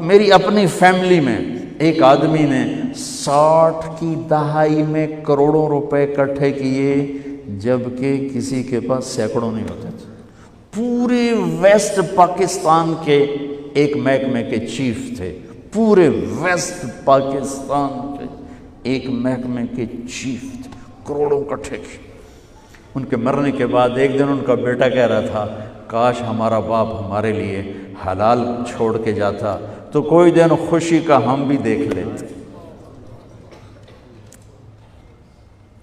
میری اپنی فیملی میں ایک آدمی نے 60 کی دہائی میں کروڑوں روپے اکٹھے کیے، جبکہ کسی کے پاس سینکڑوں نہیں ہوتے تھے۔ پورے ویسٹ پاکستان کے ایک محکمے کے چیف تھے، پورے ویسٹ پاکستان کے ایک محکمے کے چیف تھے، کروڑوں اکٹھے کیے۔ ان کے مرنے کے بعد ایک دن ان کا بیٹا کہہ رہا تھا، کاش ہمارا باپ ہمارے لیے حلال چھوڑ کے جاتا تو کوئی دن خوشی کا ہم بھی دیکھ لیتے۔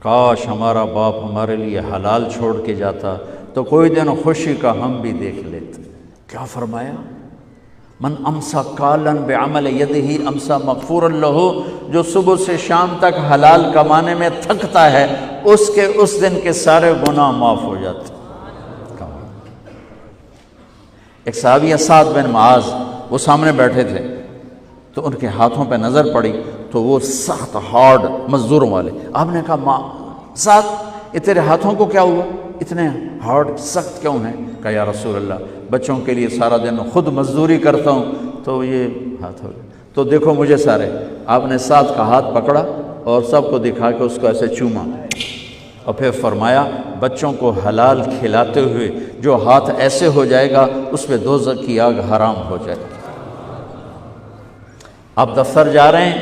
کاش ہمارا باپ ہمارے لیے حلال چھوڑ کے جاتا تو کوئی دن خوشی کا ہم بھی دیکھ لیتے۔ کیا فرمایا؟ من امسا کالن بعمل یدہ امسا مغفورا لہ، جو صبح سے شام تک حلال کمانے میں تھکتا ہے اس کے اس دن کے سارے گناہ معاف ہو جاتے۔ ایک صحابی سعد بن معاذ، وہ سامنے بیٹھے تھے تو ان کے ہاتھوں پہ نظر پڑی تو وہ سخت ہارڈ مزدوروں والے۔ آپ نے کہا سعد یہ تیرے ہاتھوں کو کیا ہوا، اتنے ہارڈ سخت کیوں ہیں؟ کہا یا رسول اللہ بچوں کے لیے سارا دن خود مزدوری کرتا ہوں تو یہ ہاتھ ہو گئے۔ تو دیکھو مجھے سارے۔ آپ نے سعد کا ہاتھ پکڑا اور سب کو دکھا کے اس کو ایسے چوما اور پھر فرمایا بچوں کو حلال کھلاتے ہوئے جو ہاتھ ایسے ہو جائے گا اس پہ دوزخ کی آگ حرام ہو جائے گی۔ آپ دفتر جا رہے ہیں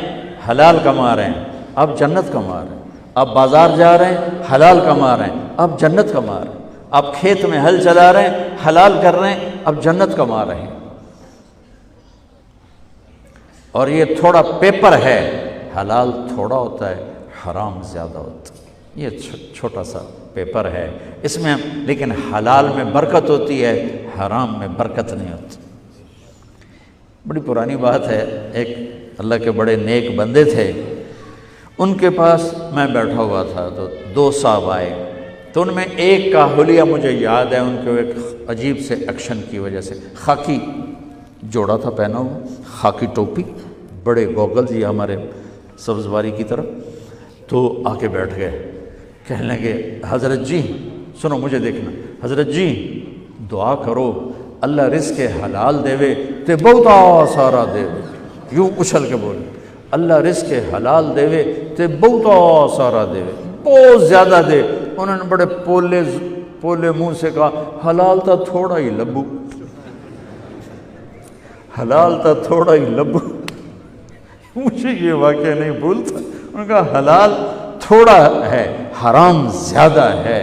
حلال کما رہے ہیں، آپ جنت کما رہے ہیں۔ آپ بازار جا رہے ہیں حلال کما رہے ہیں، آپ جنت کما رہے ہیں۔ آپ کھیت میں ہل چلا رہے ہیں حلال کر رہے ہیں، آپ جنت کما رہے ہیں۔ اور یہ تھوڑا پیپر ہے، حلال تھوڑا ہوتا ہے، حرام زیادہ ہوتا ہے۔ یہ چھوٹا سا پیپر ہے اس میں، لیکن حلال میں برکت ہوتی ہے، حرام میں برکت نہیں ہوتی۔ بڑی پرانی بات ہے، ایک اللہ کے بڑے نیک بندے تھے، ان کے پاس میں بیٹھا ہوا تھا تو 2 صاحب آئے، تو ان میں ایک کا حلیہ مجھے یاد ہے، ان کے ایک عجیب سے ایکشن کی وجہ سے، خاکی جوڑا تھا پہنا ہوا، خاکی ٹوپی، بڑے گوگلز یہ ہمارے سبز باری کی طرح، تو آ کے بیٹھ گئے، کہنے لگے حضرت جی سنو مجھے دیکھنا، حضرت جی دعا کرو اللہ رزق حلال دے تے بہتا سارا دے، یوں اچھل کے بولے اللہ رزق حلال دے تے بہتا سارا دے، بہت زیادہ دے۔ انہوں نے بڑے پولے منہ سے کہا حلال تا تھوڑا ہی لبو، حلال تا تھوڑا ہی لبو۔ مجھے یہ واقعہ نہیں بھولتا، انہوں نے کہا حلال تھوڑا ہے حرام زیادہ ہے،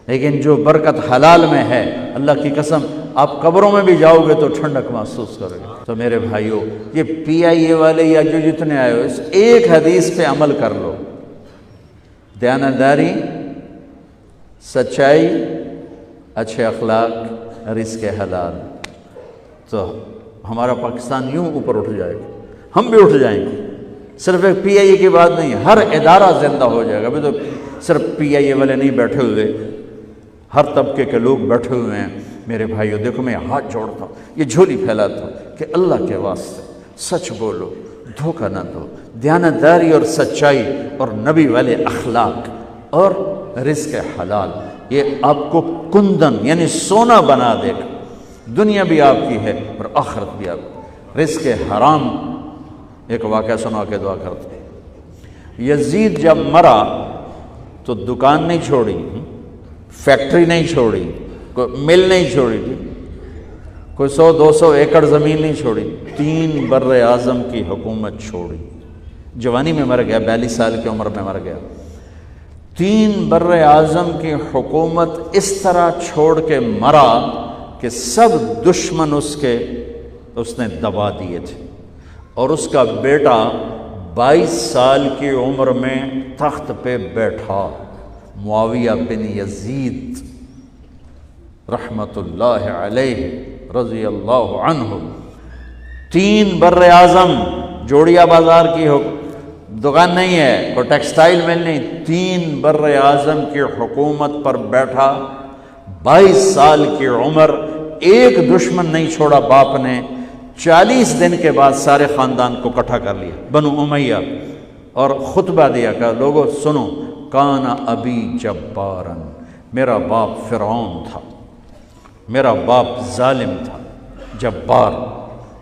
لیکن جو برکت حلال میں ہے اللہ کی قسم آپ قبروں میں بھی جاؤ گے تو ٹھنڈک محسوس کرو گے۔ تو میرے بھائیوں یہ PIA والے یا جو جتنے آئے ہو اس ایک حدیث پہ عمل کر لو، دیانتداری، سچائی، اچھے اخلاق، رزق حلال، تو ہمارا پاکستان یوں اوپر اٹھ جائے گا، ہم بھی اٹھ جائیں گے۔ صرف ایک PIA کی بات نہیں، ہر ادارہ زندہ ہو جائے گا۔ ابھی تو صرف PIA والے نہیں بیٹھے ہوئے، ہر طبقے کے لوگ بیٹھے ہوئے ہیں۔ میرے بھائیوں دیکھو میں ہاتھ جوڑتا ہوں، یہ جھولی پھیلاتا ہوں کہ اللہ کے واسطے سچ بولو، دھوکہ نہ دو، دیانتداری اور سچائی اور نبی والے اخلاق اور رزق حلال، یہ آپ کو کندن یعنی سونا بنا دے گا، دنیا بھی آپ کی ہے اور آخرت بھی آپ کی۔ رزق حرام، ایک واقعہ سنا کے دعا کرتے ہیں۔ یزید جب مرا تو دکان نہیں چھوڑی، فیکٹری نہیں چھوڑی، کوئی مل نہیں چھوڑی، کوئی 100-200 ایکڑ زمین نہیں چھوڑی، 3 بر اعظم کی حکومت چھوڑی۔ جوانی میں مر گیا، 42 سال کی عمر میں مر گیا۔ 3 بر اعظم کی حکومت اس طرح چھوڑ کے مرا کہ سب دشمن اس نے دبا دیے تھے، اور اس کا بیٹا 22 سال کی عمر میں تخت پہ بیٹھا، معاویہ بن یزید رحمت اللہ علیہ رضی اللہ عنہ۔ 3 بر اعظم، جوڑیا بازار کی دکان نہیں ہے، کوئی ٹیکسٹائل مل نہیں، 3 بر اعظم کی حکومت پر بیٹھا، 22 سال کی عمر، ایک دشمن نہیں چھوڑا باپ نے۔ 40 دن کے بعد سارے خاندان کو اکٹھا کر لیا، بنو امیہ، اور خطبہ دیا کہ لوگوں سنو، کان ابی جبارن، میرا باپ فرعون تھا، میرا باپ ظالم تھا، جبار،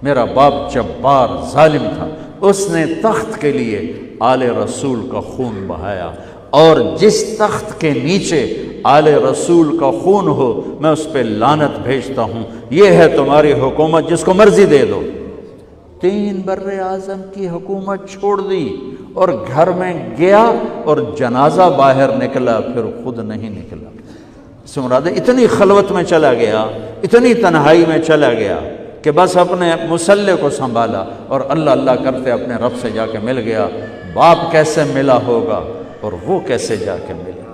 میرا باپ جبار ظالم تھا، اس نے تخت کے لیے آل رسول کا خون بہایا، اور جس تخت کے نیچے آل رسول کا خون ہو میں اس پہ لعنت بھیجتا ہوں۔ یہ ہے تمہاری حکومت، جس کو مرضی دے دو۔ 3 بر اعظم کی حکومت چھوڑ دی اور گھر میں گیا، اور جنازہ باہر نکلا، پھر خود نہیں نکلا۔ اس سے مراد ہے اتنی خلوت میں چلا گیا، اتنی تنہائی میں چلا گیا کہ بس اپنے مصلے کو سنبھالا اور اللہ اللہ کرتے اپنے رب سے جا کے مل گیا۔ باپ کیسے ملا ہوگا اور وہ کیسے جا کے ملا۔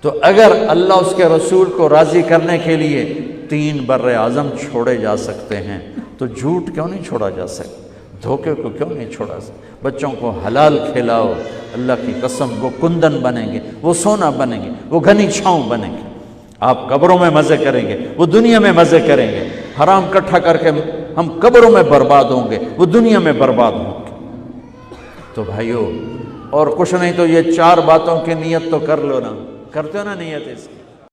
تو اگر اللہ اس کے رسول کو راضی کرنے کے لیے 3 بر اعظم چھوڑے جا سکتے ہیں تو جھوٹ کیوں نہیں چھوڑا جا سکتا؟ دھوکے کو کیوں نہیں چھوڑا سکتا؟ بچوں کو حلال کھلاؤ، اللہ کی قسم وہ کندن بنیں گے، وہ سونا بنیں گے، وہ گھنی چھاؤں بنیں گے۔ آپ قبروں میں مزے کریں گے، وہ دنیا میں مزے کریں گے۔ حرام اکٹھا کر کے ہم قبروں میں برباد ہوں گے، وہ دنیا میں برباد ہوں گے۔ تو بھائیو، اور کچھ نہیں تو یہ 4 باتوں کی نیت تو کر لو نا، کرتے ہو نا نیت اس کی؟